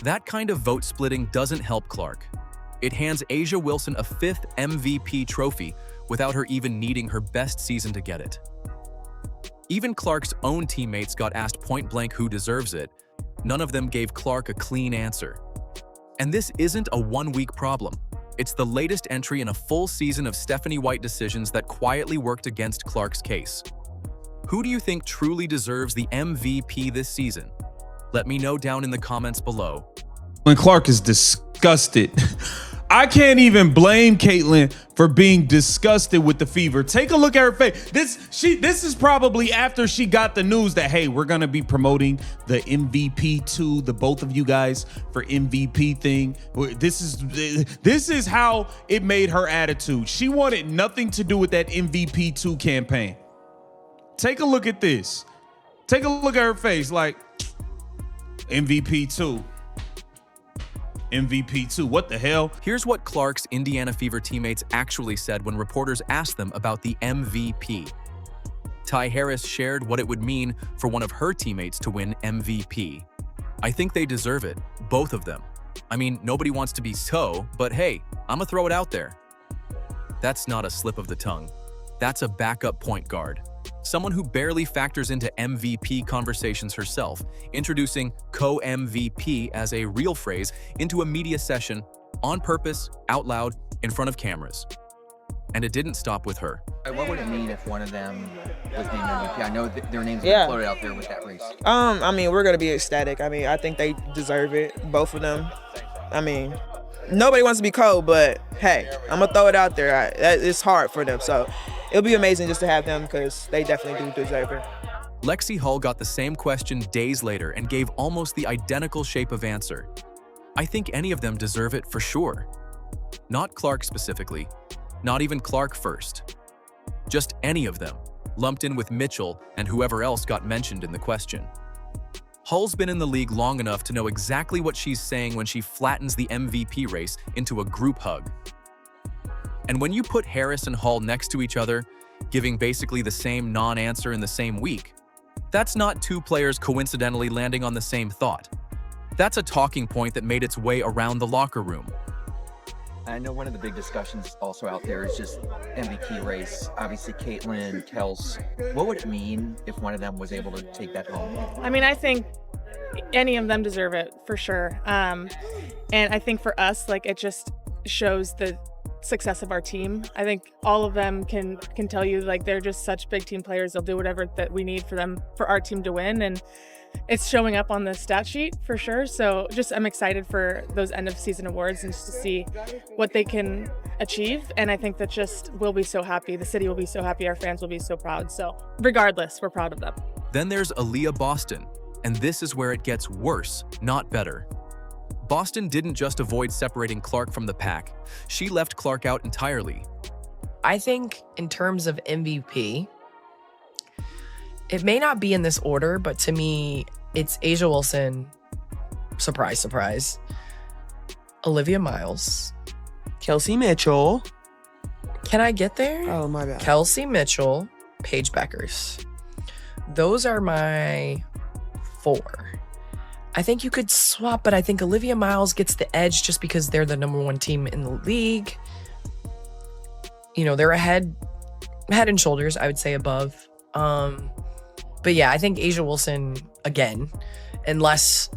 That kind of vote splitting doesn't help Clark. It hands A'ja Wilson a 5th MVP trophy without her even needing her best season to get it. Even Clark's own teammates got asked point-blank who deserves it. None of them gave Clark a clean answer. And this isn't a one-week problem. It's the latest entry in a full season of Stephanie White decisions that quietly worked against Clark's case. Who do you think truly deserves the MVP this season? Let me know down in the comments below. When Clark is disgusted. I can't even blame Caitlyn for being disgusted with the fever. Take a look at her face. This is probably after she got the news that, hey, we're gonna be promoting the MVP to the both of you guys for MVP thing. This is how it made her attitude. She wanted nothing to do with that MVP 2 campaign. Take a look at this. Take a look at her face, like MVP 2. MVP 2, what the hell? Here's what Clark's Indiana Fever teammates actually said when reporters asked them about the MVP. Ty Harris shared what it would mean for one of her teammates to win MVP. "I think they deserve it, both of them. I mean, nobody wants to be so, but hey, I'ma throw it out there." That's not a slip of the tongue. That's a backup point guard. Someone who barely factors into MVP conversations herself, introducing co-MVP as a real phrase into a media session, on purpose, out loud, in front of cameras. And it didn't stop with her. What would it mean if one of them was named MVP? I know their names are floated out there with that race. I mean, we're gonna be ecstatic. I mean, I think they deserve it, both of them. I mean, nobody wants to be cold, but hey, I'm gonna throw it out there. It's hard for them, so it'll be amazing just to have them because they definitely do deserve it. Lexi Hull got the same question days later and gave almost the identical shape of answer. "I think any of them deserve it for sure." Not Clark specifically, not even Clark first. Just any of them, lumped in with Mitchell and whoever else got mentioned in the question. Hull's been in the league long enough to know exactly what she's saying when she flattens the MVP race into a group hug. And when you put Harris and Hull next to each other, giving basically the same non-answer in the same week, that's not two players coincidentally landing on the same thought. That's a talking point that made its way around the locker room. I know one of the big discussions also out there is just MVP race. Obviously, Caitlyn, Kels. What would it mean if one of them was able to take that home? I mean, I think any of them deserve it for sure. And I think for us, like, it just shows the success of our team. I think all of them can tell you, like, they're just such big team players. They'll do whatever that we need for our team to win, and it's showing up on the stat sheet for sure. So just I'm excited for those end of season awards and just to see what they can achieve. And I think that just we'll be so happy. The city will be so happy. Our fans will be so proud. So regardless, we're proud of them. Then there's Aaliyah Boston, and this is where it gets worse, not better. Boston didn't just avoid separating Clark from the pack, she left Clark out entirely. I think in terms of MVP, it may not be in this order, but to me, it's A'ja Wilson, surprise, surprise, Olivia Miles, Kelsey Mitchell. Can I get there? Oh, my bad. Kelsey Mitchell, Paige Beckers. Those are my 4. I think you could swap, but I think Olivia Miles gets the edge just because they're the #1 team in the league. You know, they're head and shoulders, I would say, above. But yeah, I think A'ja Wilson, again, unless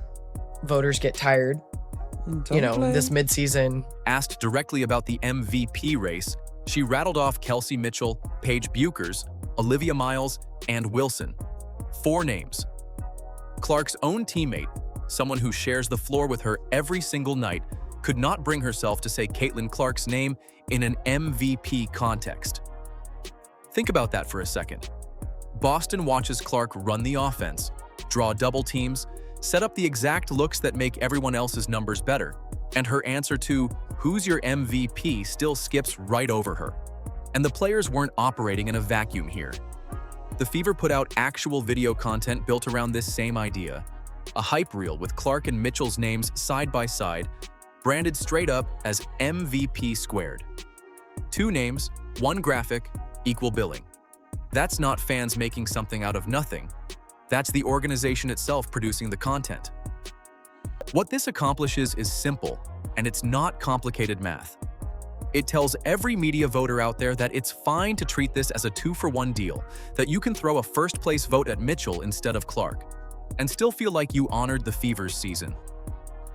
voters get tired, this midseason. Asked directly about the MVP race, she rattled off Kelsey Mitchell, Paige Beckers, Olivia Miles, and Wilson. 4 names. Clark's own teammate, someone who shares the floor with her every single night, could not bring herself to say Caitlyn Clark's name in an MVP context. Think about that for a second. Boston watches Clark run the offense, draw double teams, set up the exact looks that make everyone else's numbers better, and her answer to "Who's your MVP?" still skips right over her. And the players weren't operating in a vacuum here. The Fever put out actual video content built around this same idea. A hype reel with Clark and Mitchell's names side by side, branded straight up as MVP squared. 2 names, 1 graphic, equal billing. That's not fans making something out of nothing. That's the organization itself producing the content. What this accomplishes is simple, and it's not complicated math. It tells every media voter out there that it's fine to treat this as a 2-for-1 deal, that you can throw a first-place vote at Mitchell instead of Clark, and still feel like you honored the Fever's season.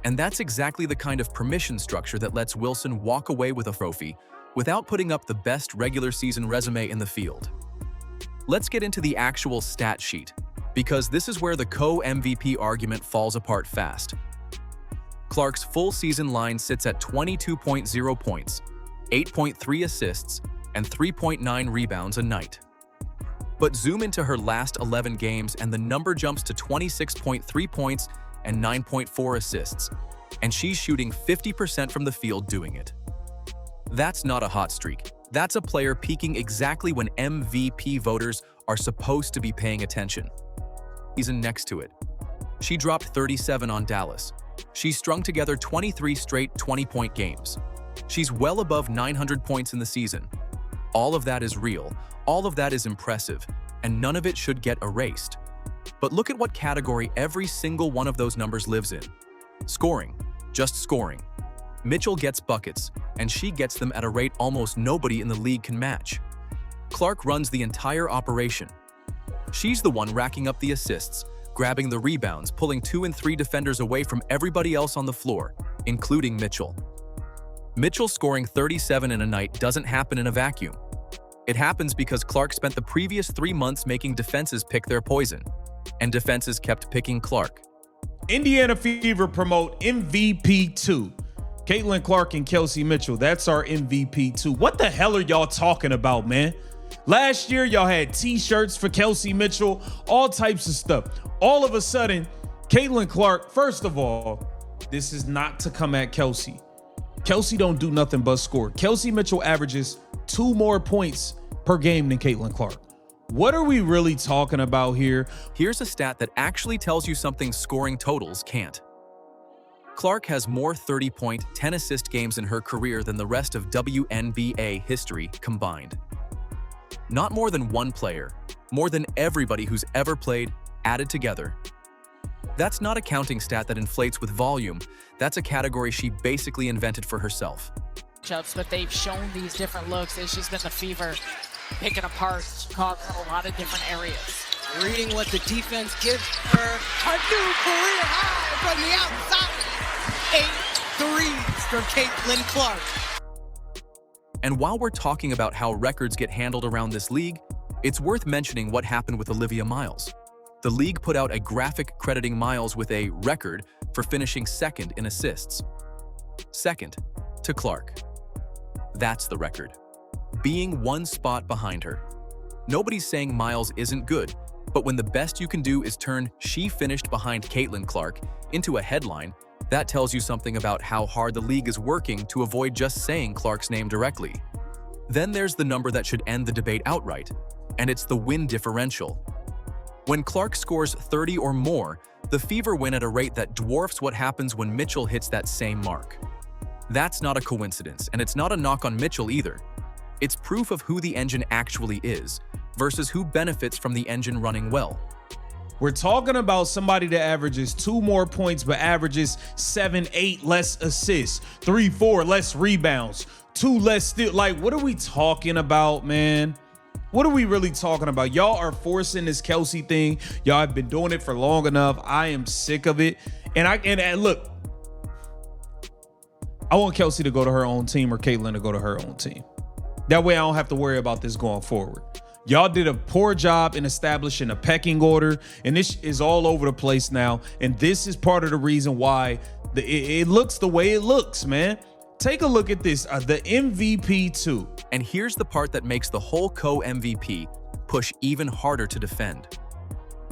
And that's exactly the kind of permission structure that lets Wilson walk away with a trophy without putting up the best regular season resume in the field. Let's get into the actual stat sheet, because this is where the co-MVP argument falls apart fast. Clark's full season line sits at 22.0 points, 8.3 assists, and 3.9 rebounds a night. But zoom into her last 11 games and the number jumps to 26.3 points and 9.4 assists, and she's shooting 50% from the field doing it. That's not a hot streak. That's a player peaking exactly when MVP voters are supposed to be paying attention. Season next to it. She dropped 37 on Dallas. She strung together 23 straight 20-point games. She's well above 900 points in the season. All of that is real, all of that is impressive, and none of it should get erased. But look at what category every single one of those numbers lives in. Scoring. Just scoring. Mitchell gets buckets, and she gets them at a rate almost nobody in the league can match. Clark runs the entire operation. She's the one racking up the assists, grabbing the rebounds, pulling 2 and 3 defenders away from everybody else on the floor, including Mitchell. Mitchell scoring 37 in a night doesn't happen in a vacuum. It happens because Clark spent the previous 3 months making defenses pick their poison, and defenses kept picking Clark. Indiana Fever promote MVP 2. Caitlyn Clark and Kelsey Mitchell. That's our MVP 2. What the hell are y'all talking about, man? Last year, y'all had t-shirts for Kelsey Mitchell, all types of stuff. All of a sudden, Caitlyn Clark, first of all, this is not to come at Kelsey. Kelsey don't do nothing but score. Kelsey Mitchell averages 2 more points per game than Caitlyn Clark. What are we really talking about here? Here's a stat that actually tells you something scoring totals can't. Clark has more 30-point, 10-assist games in her career than the rest of WNBA history combined. Not more than one player, more than everybody who's ever played, added together. That's not a counting stat that inflates with volume. That's a category she basically invented for herself. But they've shown these different looks. It's just been the Fever picking apart Chicago in a lot of different areas. Reading what the defense gives her. A new career high from the outside. 8 threes for Caitlyn Clark. And while we're talking about how records get handled around this league, it's worth mentioning what happened with Olivia Miles. The league put out a graphic crediting Miles with a record for finishing second in assists. Second to Clark. That's the record. Being 1 spot behind her. Nobody's saying Miles isn't good, but when the best you can do is turn "she finished behind Caitlyn Clark" into a headline, that tells you something about how hard the league is working to avoid just saying Clark's name directly. Then there's the number that should end the debate outright, and it's the win differential. When Clark scores 30 or more, the Fever win at a rate that dwarfs what happens when Mitchell hits that same mark. That's not a coincidence, and it's not a knock on Mitchell either. It's proof of who the engine actually is, versus who benefits from the engine running well. We're talking about somebody that averages 2 more points but averages 7, 8 less assists, 3, 4 less rebounds, 2 less steals. Like, what are we talking about, man? What are we really talking about? Y'all are forcing this Kelsey thing. Y'all have been doing it for long enough. I am sick of it. And look, I want Kelsey to go to her own team or Caitlyn to go to her own team. That way I don't have to worry about this going forward. Y'all did a poor job in establishing a pecking order, and this is all over the place now. And this is part of the reason why it looks the way it looks, man. Take a look at this, the MVP 2. And here's the part that makes the whole co-MVP push even harder to defend.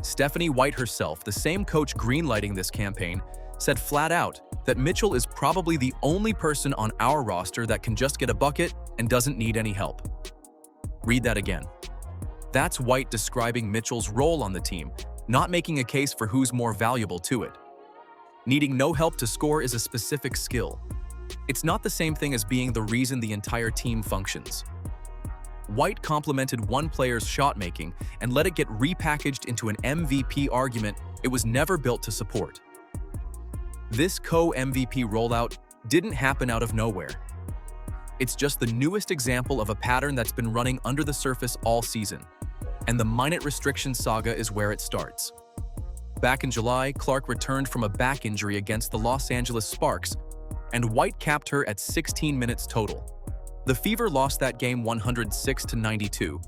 Stephanie White herself, the same coach greenlighting this campaign, said flat out that Mitchell is probably the only person on our roster that can just get a bucket and doesn't need any help. Read that again. That's White describing Mitchell's role on the team, not making a case for who's more valuable to it. Needing no help to score is a specific skill. It's not the same thing as being the reason the entire team functions. White complimented one player's shot making and let it get repackaged into an MVP argument it was never built to support. This co-MVP rollout didn't happen out of nowhere. It's just the newest example of a pattern that's been running under the surface all season, and the minute restriction saga is where it starts. Back in July, Clark returned from a back injury against the Los Angeles Sparks, and White capped her at 16 minutes total. The Fever lost that game 106-92,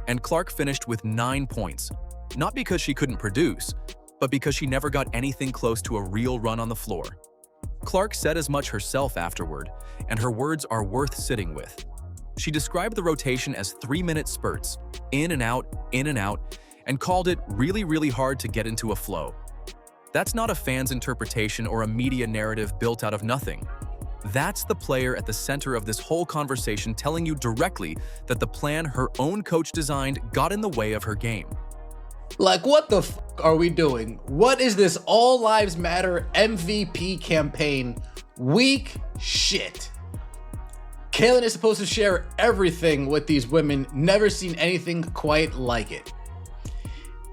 and Clark finished with 9 points, not because she couldn't produce, but because she never got anything close to a real run on the floor. Clark said as much herself afterward, and her words are worth sitting with. She described the rotation as 3-minute spurts, in and out, and called it really, really hard to get into a flow. That's not a fan's interpretation or a media narrative built out of nothing. That's the player at the center of this whole conversation telling you directly that the plan her own coach designed got in the way of her game. Like, what the f are we doing? What is this All Lives Matter MVP campaign? Weak shit. Caitlyn is supposed to share everything with these women. Never seen anything quite like it.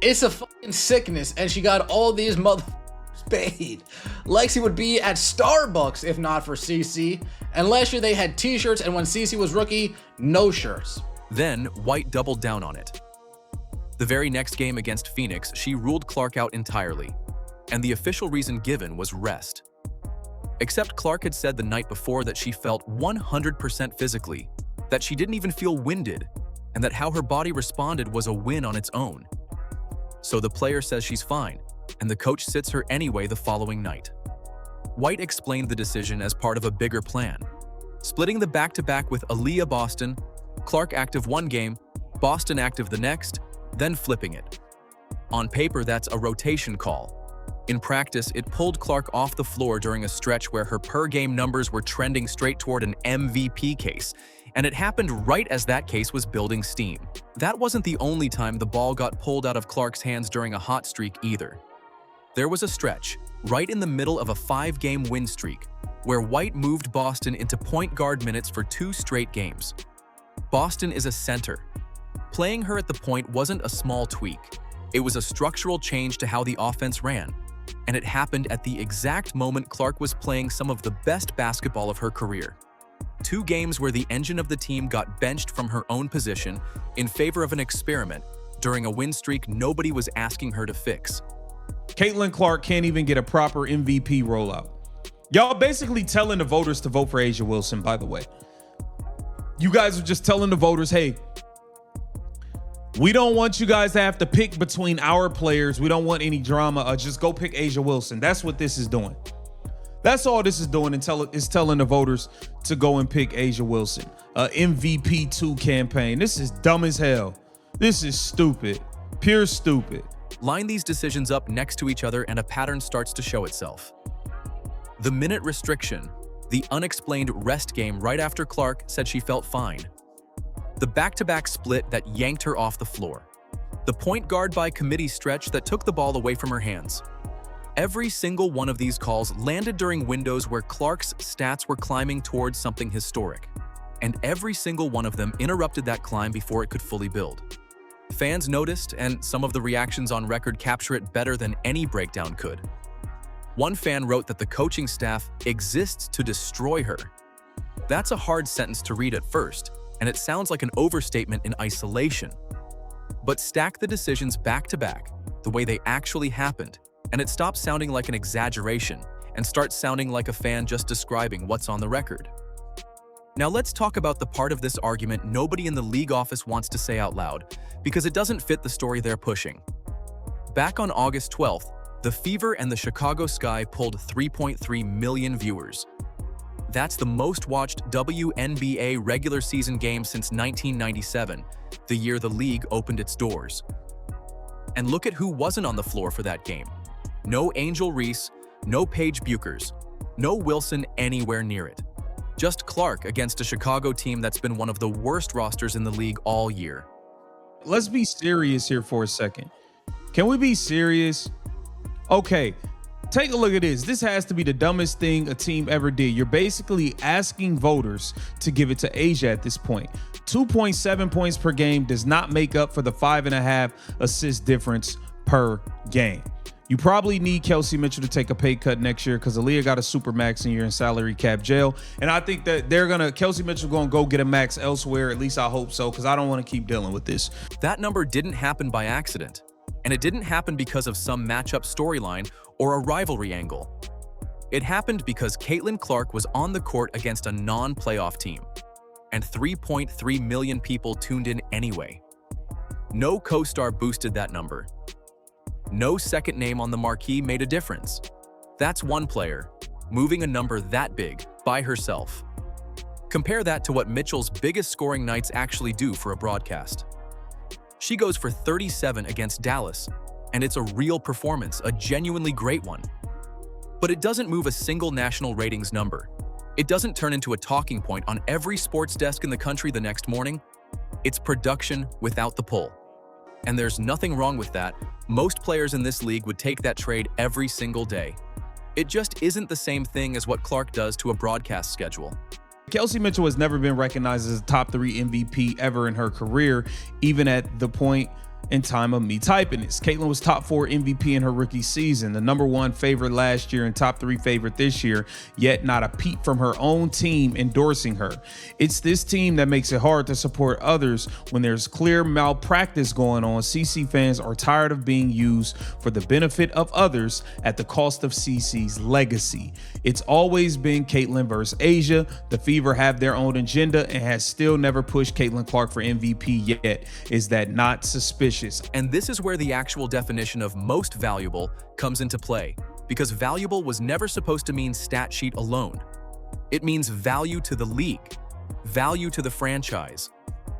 It's a fucking sickness, and she got all these motherfuckers paid. Lexi would be at Starbucks if not for CC. And last year they had t-shirts, and when CC was rookie, no shirts. Then White doubled down on it. The very next game against Phoenix, she ruled Clark out entirely, and the official reason given was rest. Except Clark had said the night before that she felt 100% physically, that she didn't even feel winded, and that how her body responded was a win on its own. So the player says she's fine, and the coach sits her anyway the following night. White explained the decision as part of a bigger plan, splitting the back-to-back with Aaliyah Boston, Clark active one game, Boston active the next, then flipping it. On paper, that's a rotation call. In practice, it pulled Clark off the floor during a stretch where her per-game numbers were trending straight toward an MVP case, and it happened right as that case was building steam. That wasn't the only time the ball got pulled out of Clark's hands during a hot streak either. There was a stretch, right in the middle of a 5-game win streak, where White moved Boston into point guard minutes for 2 straight games. Boston is a center. Playing her at the point wasn't a small tweak. It was a structural change to how the offense ran, and it happened at the exact moment Clark was playing some of the best basketball of her career. 2 games where the engine of the team got benched from her own position in favor of an experiment during a win streak nobody was asking her to fix. Caitlyn Clark can't even get a proper MVP rollout. Y'all basically telling the voters to vote for A'ja Wilson, by the way. You guys are just telling the voters, hey, we don't want you guys to have to pick between our players. We don't want any drama. Just go pick A'ja Wilson. That's what this is doing. That's all this is doing, and is telling the voters to go and pick A'ja Wilson. MVP 2 campaign. This is dumb as hell. This is stupid. Pure stupid. Line these decisions up next to each other and a pattern starts to show itself. The minute restriction, the unexplained rest game right after Clark said she felt fine. The back-to-back split that yanked her off the floor. The point guard by committee stretch that took the ball away from her hands. Every single one of these calls landed during windows where Clark's stats were climbing towards something historic, and every single one of them interrupted that climb before it could fully build. Fans noticed, and some of the reactions on record capture it better than any breakdown could. One fan wrote that the coaching staff exists to destroy her. That's a hard sentence to read at first, and it sounds like an overstatement in isolation. But stack the decisions back to back, the way they actually happened, and it stops sounding like an exaggeration and starts sounding like a fan just describing what's on the record. Now let's talk about the part of this argument nobody in the league office wants to say out loud, because it doesn't fit the story they're pushing. Back on August 12th, the Fever and the Chicago Sky pulled 3.3 million viewers. That's the most watched WNBA regular season game since 1997, the year the league opened its doors. And look at who wasn't on the floor for that game. No Angel Reese, no Paige Buchers, no Wilson anywhere near it. Just Clark against a Chicago team that's been one of the worst rosters in the league all year. Let's be serious here for a second. Can we be serious? Okay, take a look at this. This has to be the dumbest thing a team ever did. You're basically asking voters to give it to A'ja at this point. 2.7 points per game does not make up for the 5.5 assist difference per game. You probably need Kelsey Mitchell to take a pay cut next year because Aaliyah got a super max and you're in salary cap jail. And I think that Kelsey Mitchell going to go get a max elsewhere. At least I hope so, because I don't want to keep dealing with this. That number didn't happen by accident, and it didn't happen because of some matchup storyline or a rivalry angle. It happened because Caitlyn Clark was on the court against a non-playoff team, and 3.3 million people tuned in anyway. No co-star boosted that number. No second name on the marquee made a difference. That's one player, moving a number that big by herself. Compare that to what Mitchell's biggest scoring nights actually do for a broadcast. She goes for 37 against Dallas, and it's a real performance, a genuinely great one. But it doesn't move a single national ratings number. It doesn't turn into a talking point on every sports desk in the country the next morning. It's production without the pull. And there's nothing wrong with that. Most players in this league would take that trade every single day. It just isn't the same thing as what Clark does to a broadcast schedule. Kelsey Mitchell has never been recognized as a top 3 MVP ever in her career, even at the point in time of me typing this. Caitlyn was top 4 MVP in her rookie season, the #1 favorite last year and top 3 favorite this year, yet not a peep from her own team endorsing her. It's this team that makes it hard to support others when there's clear malpractice going on. CC fans are tired of being used for the benefit of others at the cost of CC's legacy. It's always been Caitlyn versus Asia. The Fever have their own agenda and has still never pushed Caitlyn Clark for MVP yet. Is that not suspicious? And this is where the actual definition of most valuable comes into play, because valuable was never supposed to mean stat sheet alone. It means value to the league, value to the franchise,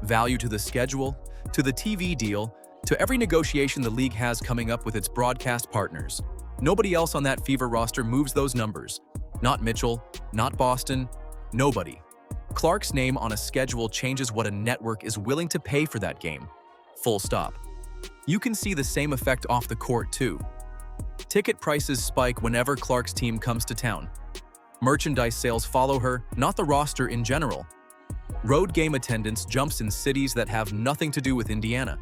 value to the schedule, to the TV deal, to every negotiation the league has coming up with its broadcast partners. Nobody else on that Fever roster moves those numbers. Not Mitchell, not Boston, nobody. Clark's name on a schedule changes what a network is willing to pay for that game. Full stop. You can see the same effect off the court too. Ticket prices spike whenever Clark's team comes to town. Merchandise sales follow her, not the roster in general. Road game attendance jumps in cities that have nothing to do with Indiana,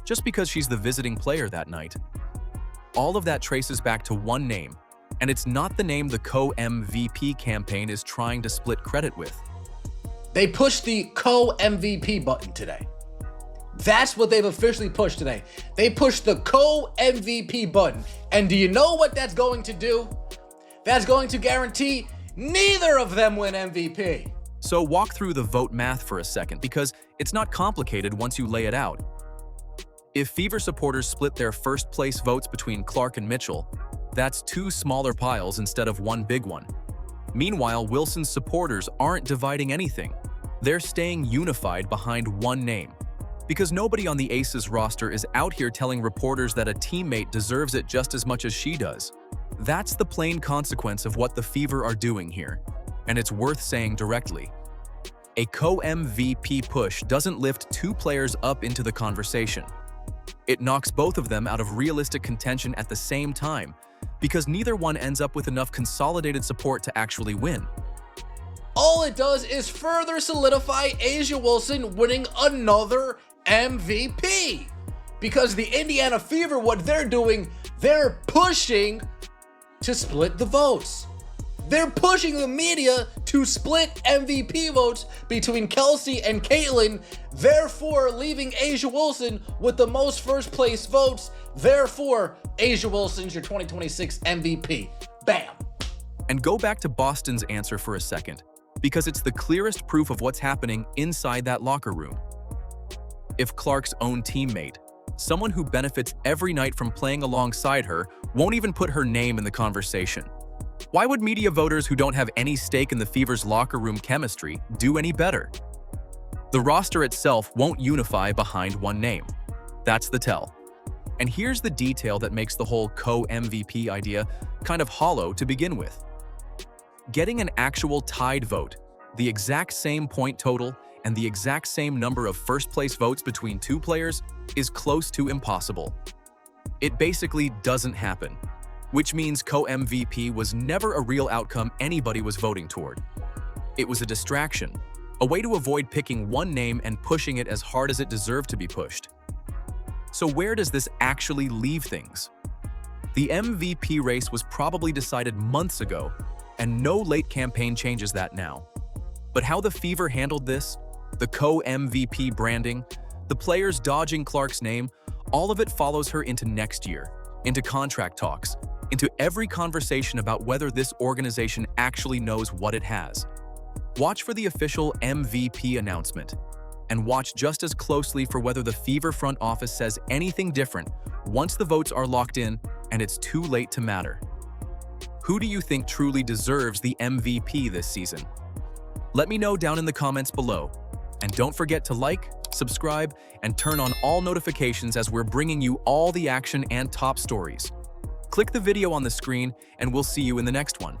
just because she's the visiting player that night. All of that traces back to one name, and it's not the name the co-MVP campaign is trying to split credit with. They pushed the co-MVP button today. That's what they've officially pushed today. They pushed the co-MVP button. And do you know what that's going to do? That's going to guarantee neither of them win MVP. So walk through the vote math for a second, because it's not complicated once you lay it out. If Fever supporters split their first place votes between Clark and Mitchell, that's 2 smaller piles instead of 1 big one. Meanwhile, Wilson's supporters aren't dividing anything. They're staying unified behind one name. Because nobody on the Aces roster is out here telling reporters that a teammate deserves it just as much as she does. That's the plain consequence of what the Fever are doing here, and it's worth saying directly. A co-MVP push doesn't lift 2 players up into the conversation. It knocks both of them out of realistic contention at the same time, because neither one ends up with enough consolidated support to actually win. All it does is further solidify A'ja Wilson winning another MVP. Because the Indiana Fever, what they're doing, they're pushing to split the votes. They're pushing the media to split MVP votes between Kelsey and Caitlyn, therefore leaving A'ja Wilson with the most first place votes. Therefore, A'ja Wilson's your 2026 MVP. Bam. And go back to Boston's answer for a second, because it's the clearest proof of what's happening inside that locker room. If Clark's own teammate, someone who benefits every night from playing alongside her, won't even put her name in the conversation, why would media voters who don't have any stake in the Fever's locker room chemistry do any better? The roster itself won't unify behind one name. That's the tell. And here's the detail that makes the whole co-MVP idea kind of hollow to begin with. Getting an actual tied vote, the exact same point total, and the exact same number of first-place votes between 2 players is close to impossible. It basically doesn't happen, which means co-MVP was never a real outcome anybody was voting toward. It was a distraction, a way to avoid picking one name and pushing it as hard as it deserved to be pushed. So where does this actually leave things? The MVP race was probably decided months ago, and no late campaign changes that now. But how the Fever handled this, the co-MVP branding, the players dodging Clark's name, all of it follows her into next year, into contract talks, into every conversation about whether this organization actually knows what it has. Watch for the official MVP announcement, and watch just as closely for whether the Fever front office says anything different once the votes are locked in and it's too late to matter. Who do you think truly deserves the MVP this season? Let me know down in the comments below. And don't forget to like, subscribe, and turn on all notifications as we're bringing you all the action and top stories. Click the video on the screen, and we'll see you in the next one.